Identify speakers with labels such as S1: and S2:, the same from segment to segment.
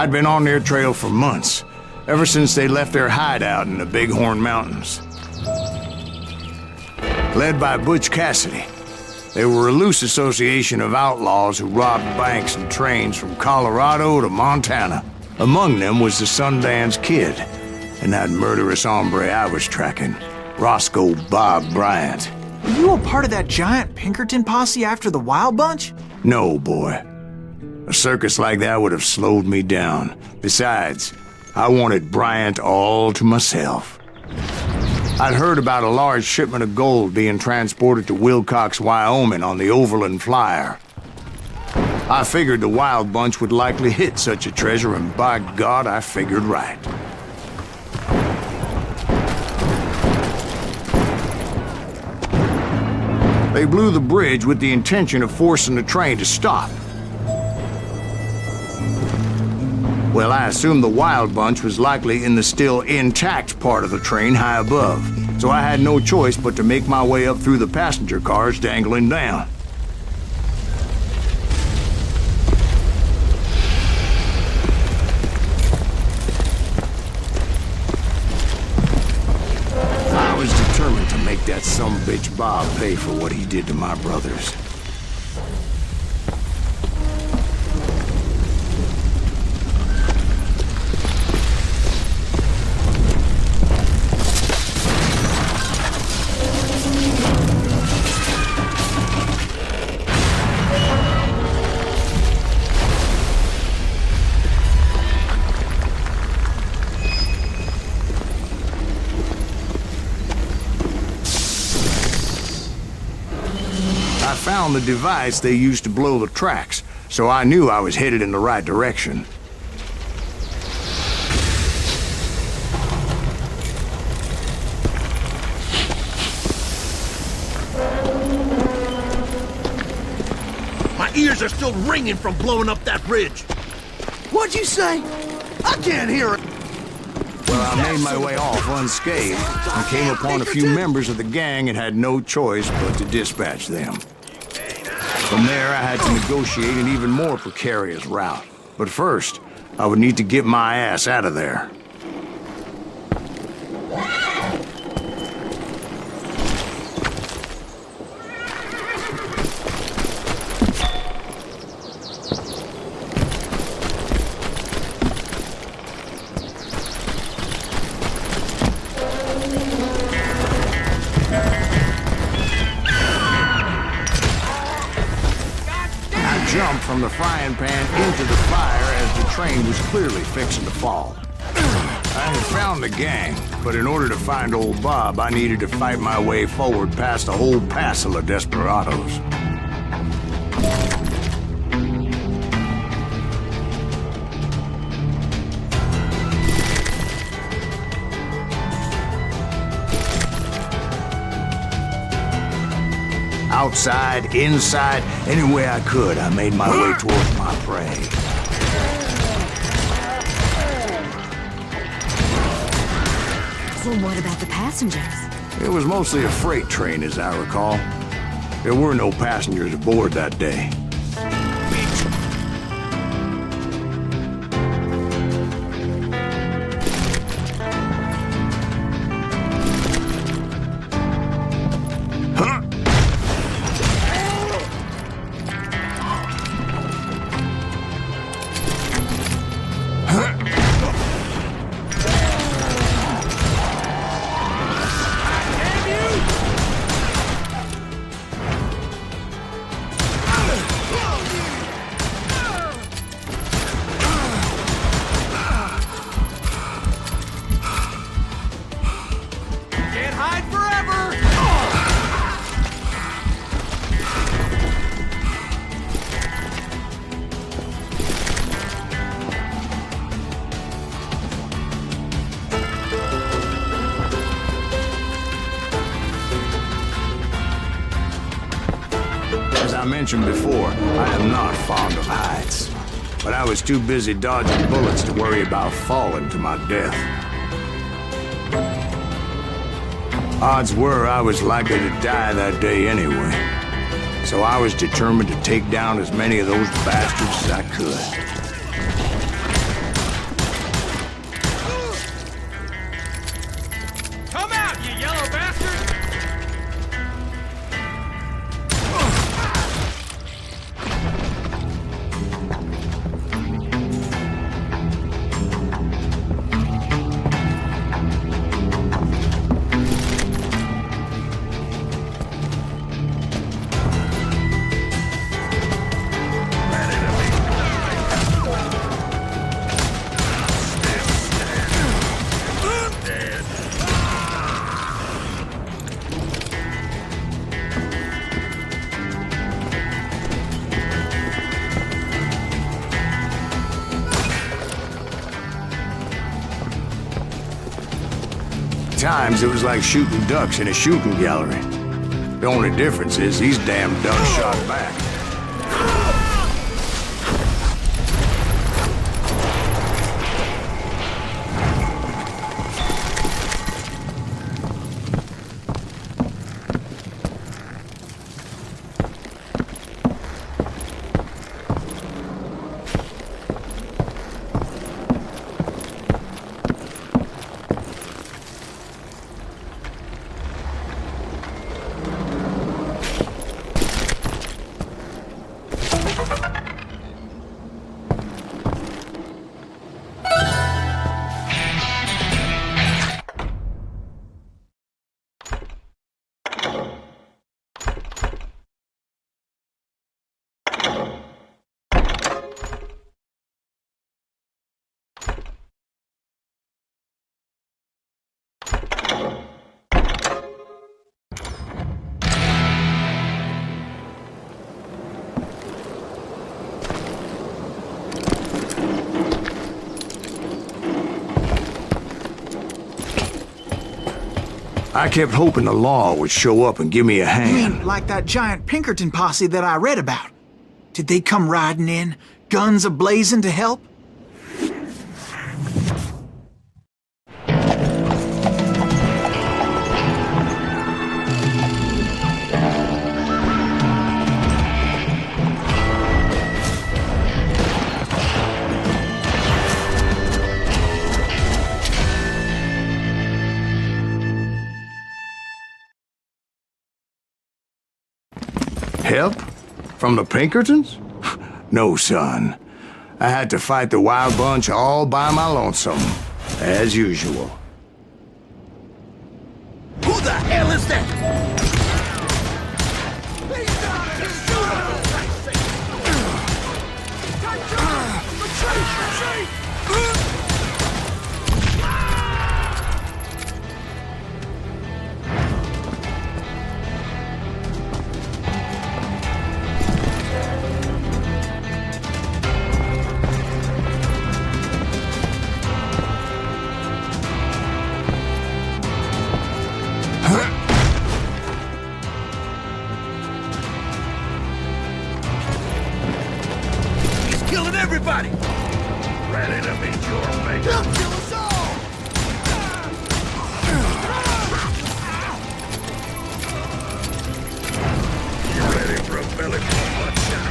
S1: I'd been on their trail for months, ever since they left their hideout in the Bighorn Mountains. Led by Butch Cassidy, they were a loose association of outlaws who robbed banks and trains from Colorado to Montana. Among them was the Sundance Kid, and that murderous hombre I was tracking, Roscoe Bob Bryant.
S2: Were you a part of that giant Pinkerton posse after the Wild Bunch?
S1: No, boy. A circus like that would have slowed me down. Besides, I wanted Bryant all to myself. I'd heard about a large shipment of gold being transported to Wilcox, Wyoming on the Overland Flyer. I figured the Wild Bunch would likely hit such a treasure, and by God, I figured right. They blew the bridge with the intention of forcing the train to stop. Well, I assumed the Wild Bunch was likely in the still intact part of the train high above, so I had no choice but to make my way up through the passenger cars dangling down. I was determined to make that sumbitch Bob pay for what he did to my brothers. I found the device they used to blow the tracks, so I knew I was headed in the right direction.
S3: My ears are still ringing from blowing up that bridge.
S4: What'd you say? I can't hear it.
S1: Well, I made my way off unscathed and came upon a few members of the gang and had no choice but to dispatch them. From there, I had to negotiate an even more precarious route. But first, I would need to get my ass out of there. Jumped from the frying pan into the fire as the train was clearly fixing to fall. I had found the gang, but in order to find old Bob, I needed to fight my way forward past a whole passel of desperados. Outside, inside, any way I could, I made my way towards my prey.
S5: So what about the passengers?
S1: It was mostly a freight train, as I recall. There were no passengers aboard that day. As I mentioned before, I am not fond of heights. But I was too busy dodging bullets to worry about falling to my death. Odds were I was likely to die that day anyway. So I was determined to take down as many of those bastards as I could. times, it was like shooting ducks in a shooting gallery. The only difference is these damn ducks shot back. I kept hoping the law would show up and give me a
S2: You
S1: hand.
S2: mean like that giant Pinkerton posse that I read about? Did they come riding in, guns a-blazing to help?
S1: Help? From the Pinkertons? No, son. I had to fight the wild bunch all by my lonesome, as usual.
S3: Who the hell is that? Killing everybody! Ready to meet your fate. They'll kill us all! You ready for a belly punch shot?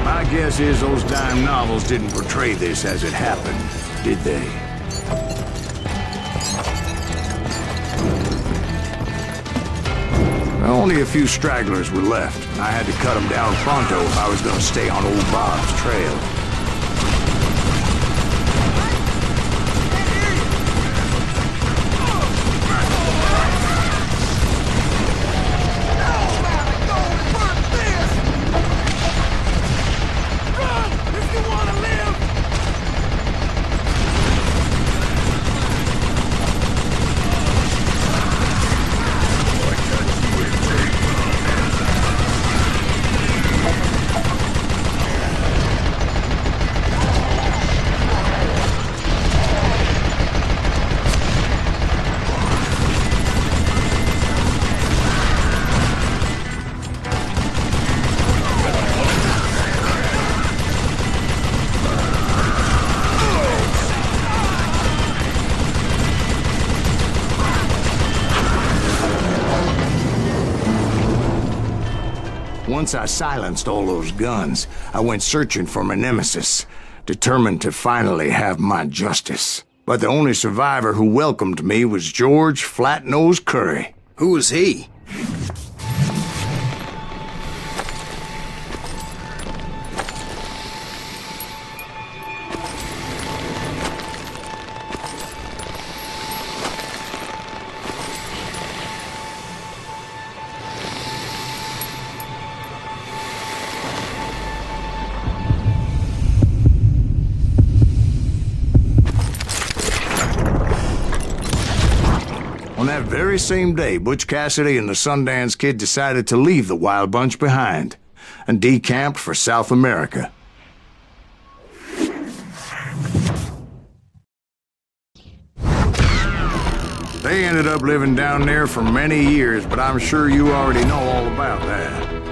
S1: My guess is those dime novels didn't portray this as it happened, did they? Only a few stragglers were left. I had to cut them down pronto if I was going to stay on old Bob's trail. Once I silenced all those guns, I went searching for my nemesis, determined to finally have my justice. But the only survivor who welcomed me was George Flatnose Curry.
S4: Who was he?
S1: On that very same day, Butch Cassidy and the Sundance Kid decided to leave the Wild Bunch behind and decamped for South America. They ended up living down there for many years, but I'm sure you already know all about that.